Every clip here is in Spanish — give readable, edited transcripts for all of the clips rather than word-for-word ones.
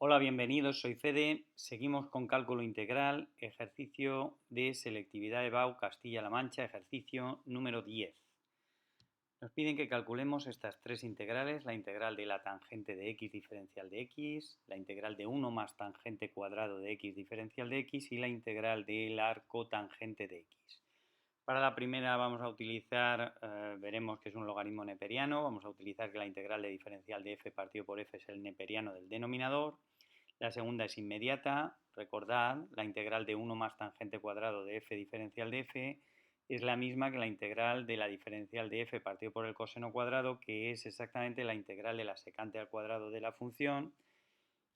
Hola, bienvenidos, soy Fede. Seguimos con cálculo integral, ejercicio de selectividad de Bau, Castilla-La Mancha, ejercicio número 10. Nos piden que calculemos estas tres integrales, la integral de la tangente de x diferencial de x, la integral de 1 más tangente cuadrado de x diferencial de x y la integral del arco tangente de x. Para la primera vamos a utilizar, veremos que es un logaritmo neperiano, vamos a utilizar que la integral de diferencial de f partido por f es el neperiano del denominador. La segunda es inmediata, recordad, la integral de 1 más tangente cuadrado de f diferencial de f es la misma que la integral de la diferencial de f partido por el coseno cuadrado, que es exactamente la integral de la secante al cuadrado de la función,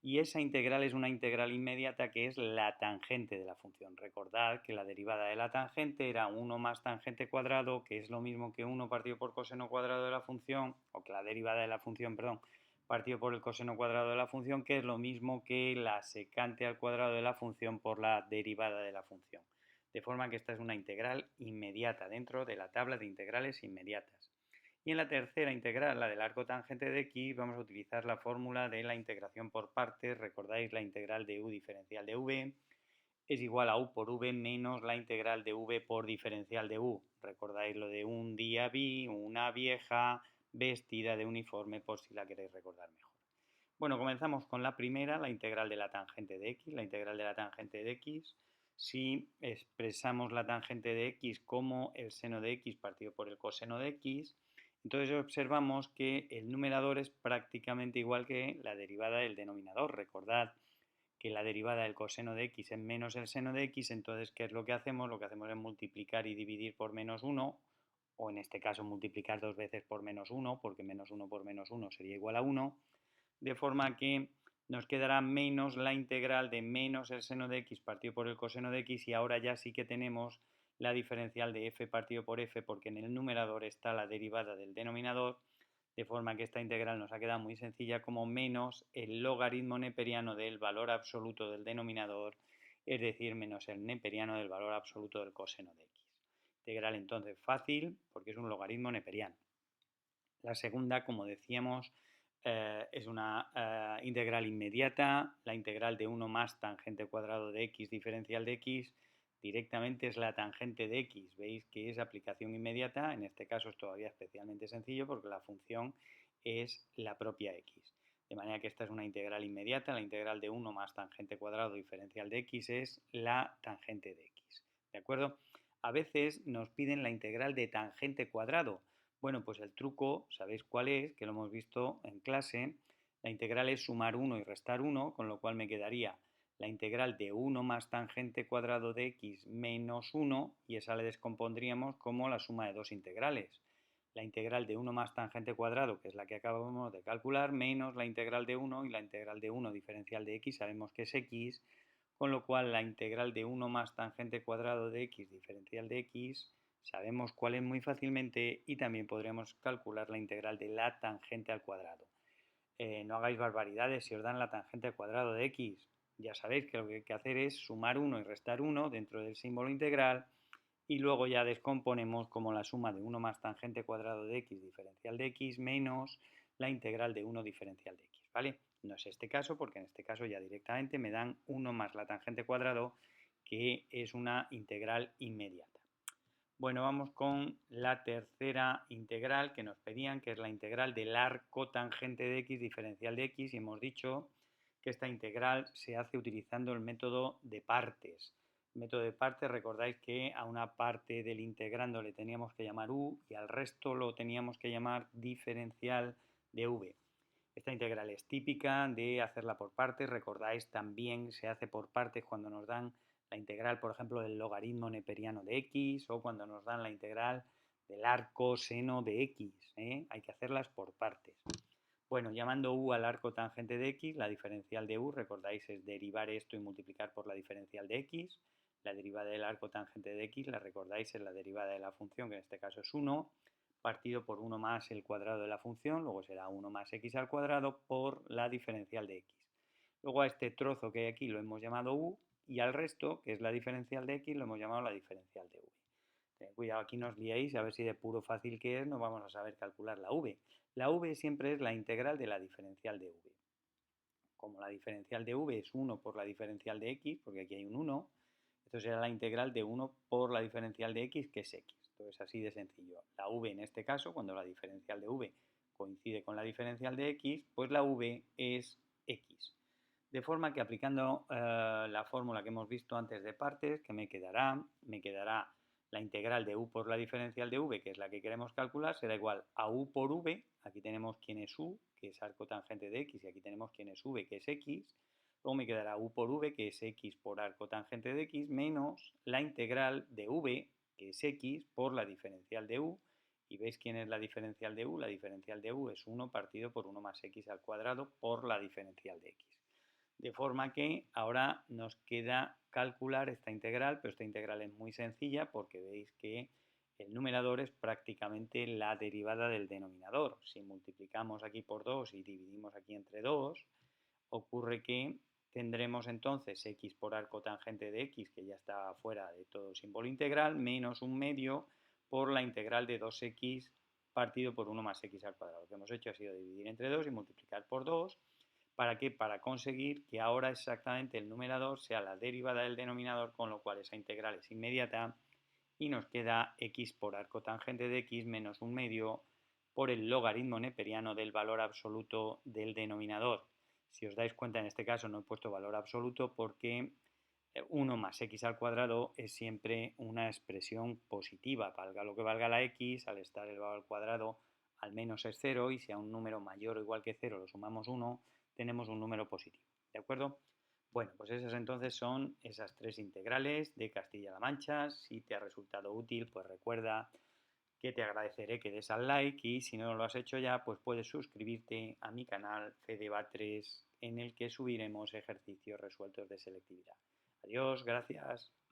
y esa integral es una integral inmediata que es la tangente de la función. Recordad que la derivada de la tangente era 1 más tangente cuadrado, que es lo mismo que 1 partido por coseno cuadrado de la función, o que la derivada de la función, perdón, partido por el coseno cuadrado de la función, que es lo mismo que la secante al cuadrado de la función por la derivada de la función. De forma que esta es una integral inmediata dentro de la tabla de integrales inmediatas. Y en la tercera integral, la del arco tangente de x, vamos a utilizar la fórmula de la integración por partes. Recordáis la integral de u diferencial de v es igual a u por v menos la integral de v por diferencial de u. Recordáis lo de un día vi, una vieja vestida de uniforme, por si la queréis recordar mejor. Bueno, comenzamos con la primera, la integral de la tangente de x. La integral de la tangente de x, si expresamos la tangente de x como el seno de x partido por el coseno de x, entonces observamos que el numerador es prácticamente igual que la derivada del denominador. Recordad que la derivada del coseno de x es menos el seno de x, entonces ¿qué es lo que hacemos? Lo que hacemos es multiplicar y dividir por menos 1, o en este caso multiplicar dos veces por menos 1, porque menos 1 por menos 1 sería igual a 1, de forma que nos quedará menos la integral de menos el seno de x partido por el coseno de x, y ahora ya sí que tenemos la diferencial de f partido por f, porque en el numerador está la derivada del denominador, de forma que esta integral nos ha quedado muy sencilla como menos el logaritmo neperiano del valor absoluto del denominador, es decir, menos el neperiano del valor absoluto del coseno de x. Integral entonces fácil porque es un logaritmo neperiano. La segunda, como decíamos, es una integral inmediata. La integral de 1 más tangente cuadrado de x diferencial de x directamente es la tangente de x. Veis que es aplicación inmediata. En este caso es todavía especialmente sencillo porque la función es la propia x. De manera que esta es una integral inmediata. La integral de 1 más tangente cuadrado diferencial de x es la tangente de x. ¿De acuerdo? A veces nos piden la integral de tangente cuadrado. Bueno, pues el truco, ¿sabéis cuál es? Que lo hemos visto en clase. La integral es sumar 1 y restar 1, con lo cual me quedaría la integral de 1 más tangente cuadrado de x menos 1, y esa la descompondríamos como la suma de dos integrales. La integral de 1 más tangente cuadrado, que es la que acabamos de calcular, menos la integral de 1, y la integral de 1 diferencial de x sabemos que es x, con lo cual la integral de 1 más tangente cuadrado de x diferencial de x sabemos cuál es muy fácilmente, y también podremos calcular la integral de la tangente al cuadrado. No hagáis barbaridades si os dan la tangente al cuadrado de x. Ya sabéis que lo que hay que hacer es sumar 1 y restar 1 dentro del símbolo integral, y luego ya descomponemos como la suma de 1 más tangente cuadrado de x diferencial de x menos la integral de 1 diferencial de x, ¿vale? No es este caso, porque en este caso ya directamente me dan 1 más la tangente cuadrado, que es una integral inmediata. Bueno, vamos con la tercera integral que nos pedían, que es la integral del arco tangente de x diferencial de x, y hemos dicho que esta integral se hace utilizando el método de partes. El método de partes, recordáis que a una parte del integrando le teníamos que llamar u y al resto lo teníamos que llamar diferencial de v. Esta integral es típica de hacerla por partes. Recordáis, también se hace por partes cuando nos dan la integral, por ejemplo, del logaritmo neperiano de x, o cuando nos dan la integral del arco seno de x. Hay que hacerlas por partes. Bueno, llamando u al arco tangente de x, la diferencial de u, recordáis, es derivar esto y multiplicar por la diferencial de x. La derivada del arco tangente de x, la recordáis, es la derivada de la función, que en este caso es 1, partido por 1 más el cuadrado de la función, luego será 1 más x al cuadrado por la diferencial de x. Luego a este trozo que hay aquí lo hemos llamado u, y al resto, que es la diferencial de x, lo hemos llamado la diferencial de v. Tened cuidado, aquí no os liéis, a ver si de puro fácil que es no vamos a saber calcular la v. La v siempre es la integral de la diferencial de v. como la diferencial de v es 1 por la diferencial de x, porque aquí hay un 1, esto será la integral de 1 por la diferencial de x, que es x. Entonces, así de sencillo. La v en este caso, cuando la diferencial de v coincide con la diferencial de x, pues la v es x. De forma que aplicando la fórmula que hemos visto antes de partes, que me quedará la integral de u por la diferencial de v, que es la que queremos calcular, será igual a u por v, aquí tenemos quién es u, que es arco tangente de x, y aquí tenemos quién es v, que es x. Luego me quedará u por v, que es x por arco tangente de x, menos la integral de v, que es x, por la diferencial de u. ¿Y veis quién es la diferencial de u? La diferencial de u es 1 partido por 1 más x al cuadrado por la diferencial de x. De forma que ahora nos queda calcular esta integral, pero esta integral es muy sencilla porque veis que el numerador es prácticamente la derivada del denominador. Si multiplicamos aquí por 2 y dividimos aquí entre 2, ocurre que tendremos entonces x por arco tangente de x, que ya está fuera de todo símbolo integral, menos un medio por la integral de 2x partido por 1 más x al cuadrado. Lo que hemos hecho ha sido dividir entre 2 y multiplicar por 2. ¿Para qué? Para conseguir que ahora exactamente el numerador sea la derivada del denominador, con lo cual esa integral es inmediata y nos queda x por arco tangente de x menos un medio por el logaritmo neperiano del valor absoluto del denominador. Si os dais cuenta, en este caso no he puesto valor absoluto porque 1 más x al cuadrado es siempre una expresión positiva, valga lo que valga la x, al estar el valor al cuadrado al menos es 0 y si a un número mayor o igual que 0 lo sumamos 1, tenemos un número positivo, ¿de acuerdo? Bueno, pues esas entonces son esas tres integrales de Castilla-La Mancha. Si te ha resultado útil, pues recuerda que te agradeceré que des al like y si no lo has hecho ya, pues puedes suscribirte a mi canal FedeBat3 en el que subiremos ejercicios resueltos de selectividad. Adiós, gracias.